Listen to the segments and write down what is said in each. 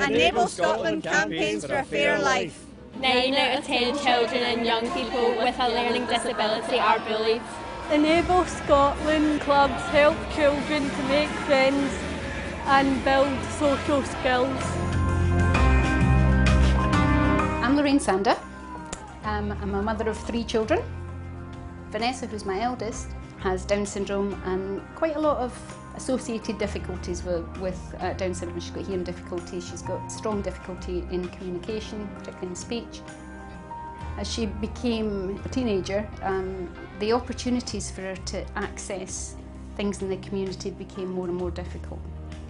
Enable Scotland campaigns for a fairer life. 9 out of 10 children and young people with a learning disability are bullied. Enable Scotland clubs help children to make friends and build social skills. I'm Lorraine Sander. I'm a mother of 3 children. Vanessa, who's my eldest, has Down syndrome and quite a lot of associated difficulties with Down syndrome. She's got hearing difficulties, she's got strong difficulty in communication, particularly in speech. As she became a teenager, the opportunities for her to access things in the community became more and more difficult.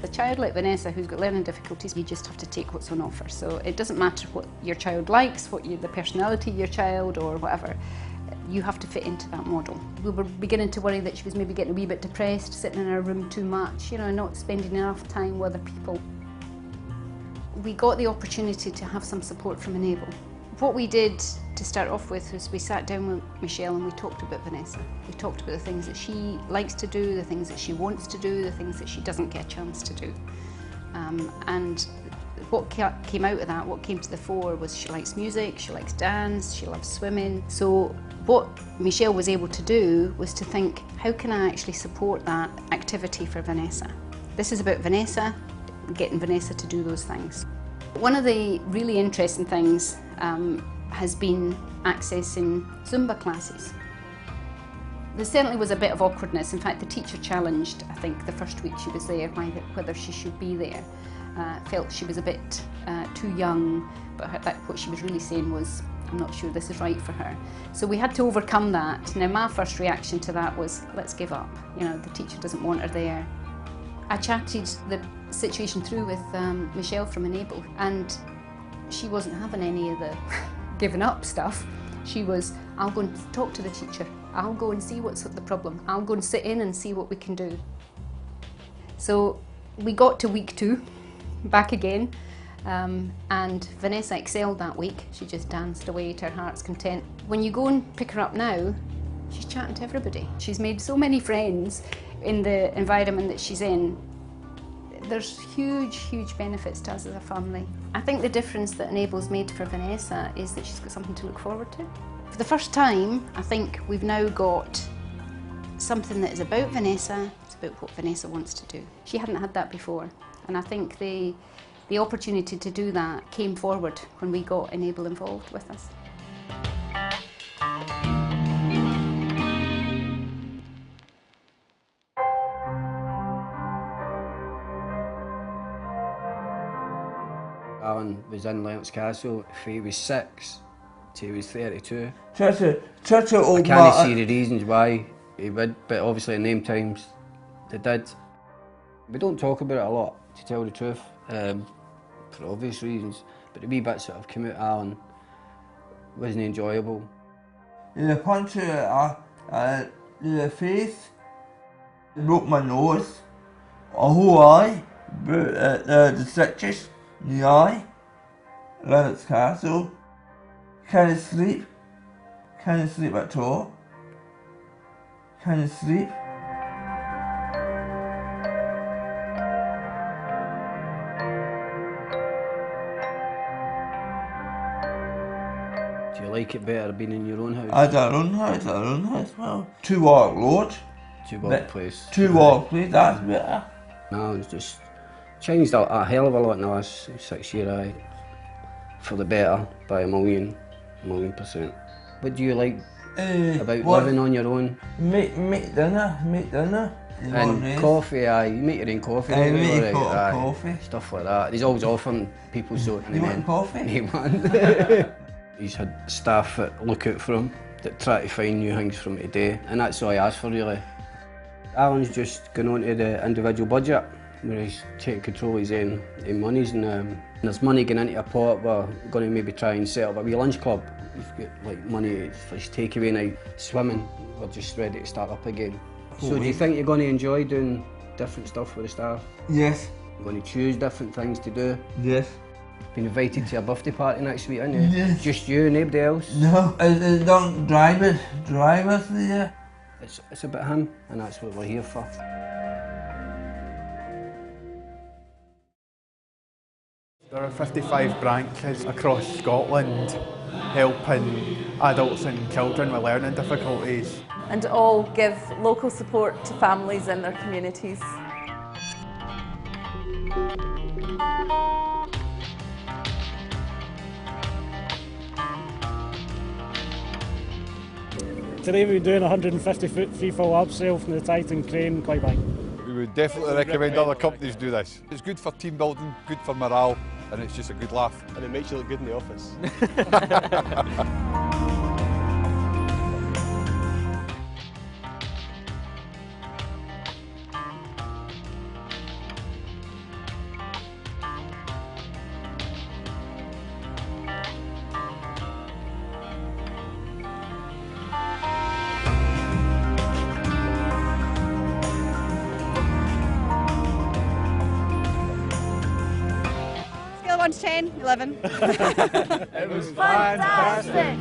A child like Vanessa who's got learning difficulties, you just have to take what's on offer. So it doesn't matter what your child likes, the personality of your child or whatever. You have to fit into that model. We were beginning to worry that she was maybe getting a wee bit depressed, sitting in her room too much, not spending enough time with other people. We got the opportunity to have some support from Enable. What we did to start off with was we sat down with Michelle and we talked about Vanessa. We talked about the things that she likes to do, the things that she wants to do, the things that she doesn't get a chance to do. And what came out of that, what came to the fore was she likes music, she likes dance, she loves swimming. So what Michelle was able to do was to think, how can I actually support that activity for Vanessa? This is about Vanessa, getting Vanessa to do those things. One of the really interesting things has been accessing Zumba classes. There certainly was a bit of awkwardness. In fact, the teacher challenged, I think, the first week she was there, whether she should be there. Felt she was a bit too young, but what she was really saying was, I'm not sure this is right for her. So we had to overcome that. Now my first reaction to that was, let's give up. The teacher doesn't want her there. I chatted the situation through with Michelle from Enable, and she wasn't having any of the giving up stuff. She was, I'll go and talk to the teacher. I'll go and see what's the problem. I'll go and sit in and see what we can do. So we got to week 2, back again, and Vanessa excelled that week. She just danced away to her heart's content. When you go and pick her up now, she's chatting to everybody. She's made so many friends in the environment that she's in. There's huge, huge benefits to us as a family. I think the difference that Enable's made for Vanessa is that she's got something to look forward to. For the first time, I think we've now got something that is about Vanessa, it's about what Vanessa wants to do. She hadn't had that before, and I think the opportunity to do that came forward when we got Enable involved with us. Alan was in Lennox Castle from he was 6 till he was 32. Such a old I can't see the reasons why he would, but obviously in them times they did. We don't talk about it a lot, to tell the truth, for obvious reasons, but the wee bits that have come out of Alan wasn't enjoyable. The punch to the face, broke my nose, a whole eye, the stitches in the eye, Lennox Castle, can't sleep at all, can't sleep. Do you like it better being in your own house? I had our own house, well. 2 walk road. 2 walk place. 2 walk place, that's better. No, it's just changed a hell of a lot in the last 6 years, for the better, by a million %. What do you like about living on your own? Make dinner. And coffee, you make your own coffee. Make coffee. Stuff like that. He's always offering people so. You want coffee? He's had staff that look out for him, that try to find new things for him to do, and that's all I ask for really. Alan's just gone on to the individual budget, where he's taking control of his own monies, and there's money going into a pot. We're going to maybe try and set up a wee lunch club. We've got like money for his takeaway now. Swimming, we're just ready to start up again. So do you think you're going to enjoy doing different stuff with the staff? Yes. You're going to choose different things to do? Yes. Been invited to a birthday party next week, aren't you? Yes. Just you, nobody else? No, is Duncan drive there? It's about him, and that's what we're here for. There are 55 branches across Scotland helping adults and children with learning difficulties. And all give local support to families in their communities. Today we're doing a 150-foot freefall abseil from the Titan crane quite bang. We would definitely recommend other companies do this. It's good for team building, good for morale, and it's just a good laugh. And it makes you look good in the office. Scale of 1 to 10, 11. It was fantastic!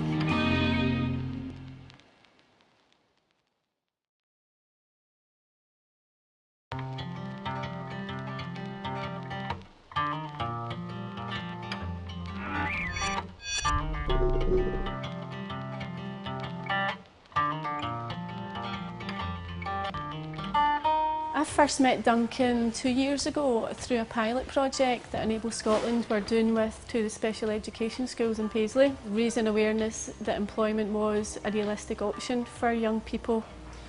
I first met Duncan 2 years ago through a pilot project that Enable Scotland were doing with two of the special education schools in Paisley, raising awareness that employment was a realistic option for young people.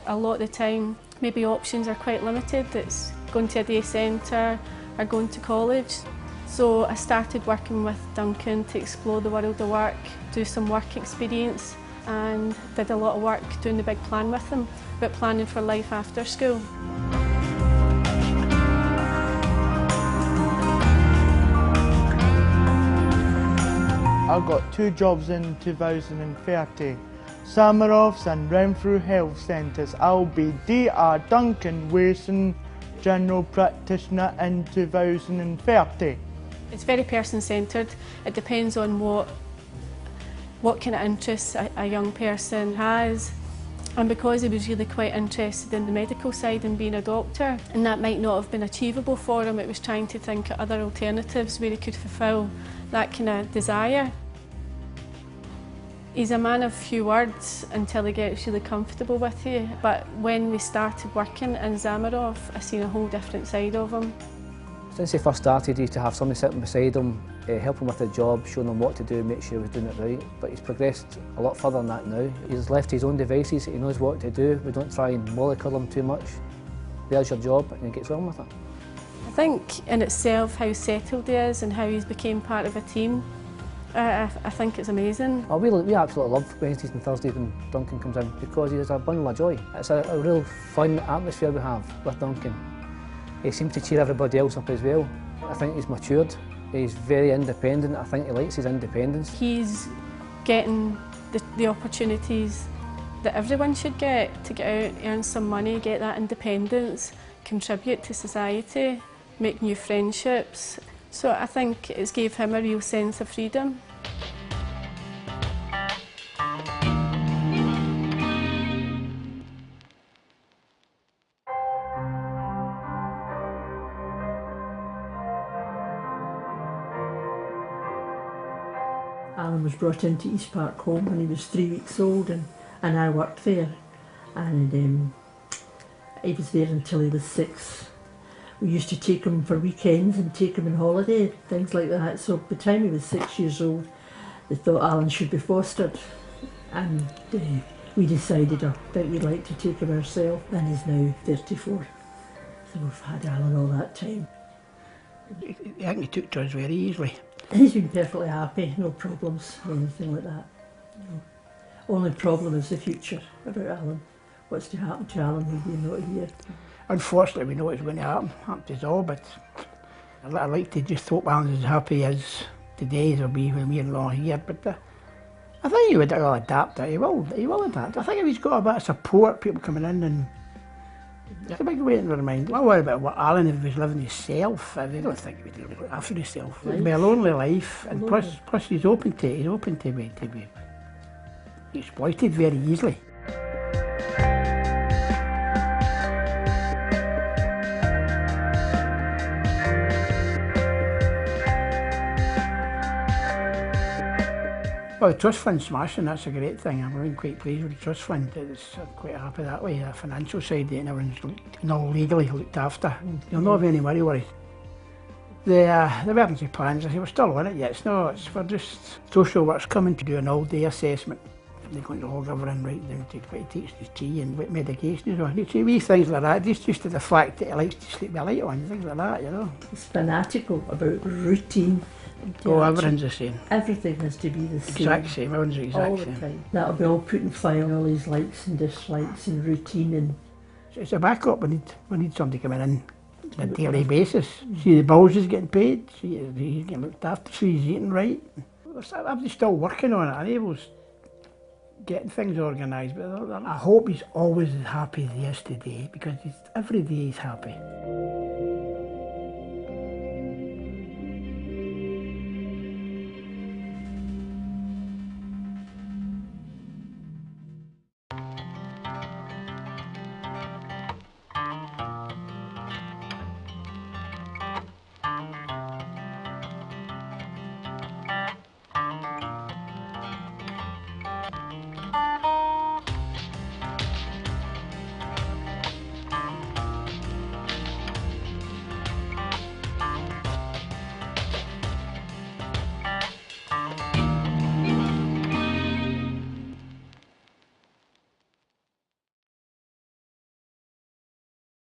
A lot of the time, maybe options are quite limited. It's going to a day centre or going to college. So I started working with Duncan to explore the world of work, do some work experience, and did a lot of work doing the big plan with him, about planning for life after school. I got 2 jobs in 2030. Samarovs and Renfrew Health Centres. I'll be Dr. Duncan Wilson, General Practitioner in 2030. It's very person-centred. It depends on what kind of interests a young person has. And because he was really quite interested in the medical side and being a doctor, and that might not have been achievable for him, it was trying to think of other alternatives where he could fulfil that kind of desire. He's a man of few words until he gets really comfortable with you, but when we started working in Zamarov, I seen a whole different side of him. Since he first started, he used to have somebody sitting beside him, help him with the job, showing him what to do, make sure he was doing it right. But he's progressed a lot further than that now. He's left his own devices, he knows what to do. We don't try and mollycoddle him too much. There's your job, and he gets on with it. I think in itself how settled he is and how he's become part of a team, I think it's amazing. Oh, we absolutely love Wednesdays and Thursdays when Duncan comes in because he's a bundle of joy. It's a real fun atmosphere we have with Duncan. He seems to cheer everybody else up as well. I think he's matured, he's very independent, I think he likes his independence. He's getting the opportunities that everyone should get to get out, earn some money, get that independence, contribute to society, make new friendships. So I think it's gave him a real sense of freedom. Alan was brought into East Park Home when he was 3 weeks old, and I worked there, and he was there until he was 6. We used to take him for weekends and take him on holiday, things like that. So by the time he was 6 years old, they thought Alan should be fostered, and we decided that we'd like to take him ourselves, and he's now 34. So we've had Alan all that time. I think he took to us very easily. He's been perfectly happy, no problems or anything like that. No. Only problem is the future about Alan. What's to happen to Alan when we're not here? Unfortunately, we know what's going to happen to us all, but I like to just hope Alan's as happy as today as he'll be when we're not here. But I think he would adapt it. He will adapt. I think if he's got a bit of support, people coming in and It's a big weight in their mind. I worry about what Alan, if he was living himself, I don't think he would really look after himself. It would be a lonely life, and plus he's open to be exploited very easily. Well, the trust fund's smashing, that's a great thing. I'm really quite pleased with the trust fund. I'm quite happy that way. The financial side, everyone's legally looked after. You'll not have any money worries. The emergency plans, I say, we're still on it yet. We're just social work's coming to do an all-day assessment. They're going to log everything right down to what he takes his tea and what medication he's on. You see, wee things like that, just to the fact that he likes to sleep with a light on, things like that, you know. He's fanatical about routine. Oh, everything's the same. Everything has to be the same. Exact same, everyone's the exact all the same. Time. That'll be all put in file, all his likes and dislikes and routine. And it's a backup. We need somebody coming in on a daily basis. See the bills he's getting paid, see he's getting looked after, see he's eating right. I'm still working on it. I'm able to getting things organised, but I hope he's always as happy as he is today, because every day he's happy.